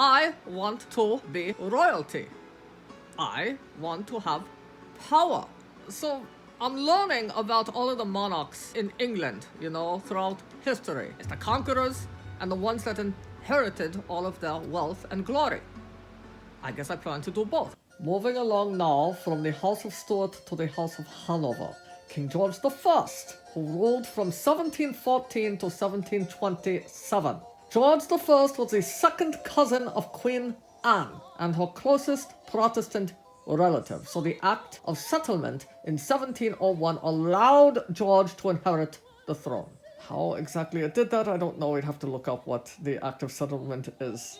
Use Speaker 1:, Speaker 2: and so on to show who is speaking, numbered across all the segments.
Speaker 1: I want to be royalty. I want to have power. So I'm learning about all of the monarchs in England, throughout history. It's the conquerors and the ones that inherited all of their wealth and glory. I guess I plan to do both. Moving along now from the House of Stuart to the House of Hanover. King George I, who ruled from 1714 to 1727. George I was the second cousin of Queen Anne and her closest Protestant relative. So the Act of Settlement in 1701 allowed George to inherit the throne. How exactly it did that, I don't know. We'd have to look up what the Act of Settlement is.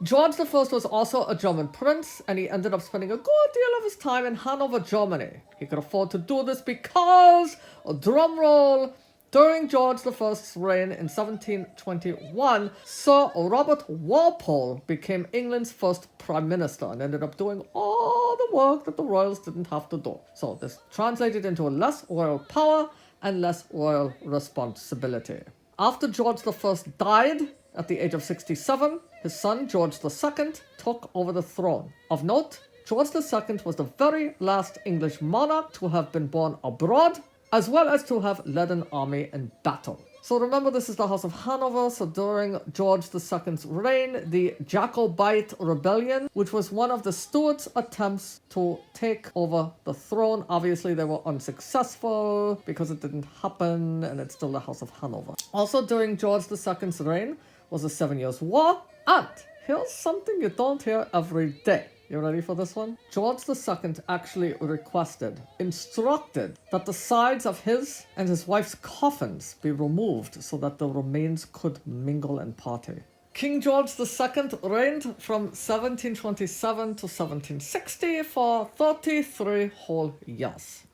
Speaker 1: George I was also a German prince, and he ended up spending a good deal of his time in Hanover, Germany. He could afford to do this because, drumroll, during George I's reign in 1721, Sir Robert Walpole became England's first Prime Minister and ended up doing all the work that the royals didn't have to do. So this translated into less royal power and less royal responsibility. After George I died at the age of 67, his son George II took over the throne. Of note, George II was the very last English monarch to have been born abroad, as well as to have led an army in battle. So remember, this is the House of Hanover. So during George II's reign, the Jacobite Rebellion, which was one of the Stuarts' attempts to take over the throne. Obviously, they were unsuccessful because it didn't happen, and it's still the House of Hanover. Also during George II's reign was the 7 Years' War. And here's something you don't hear every day. You ready for this one? George II actually instructed that the sides of his and his wife's coffins be removed so that the remains could mingle and party. King George II reigned from 1727 to 1760 for 33 whole years.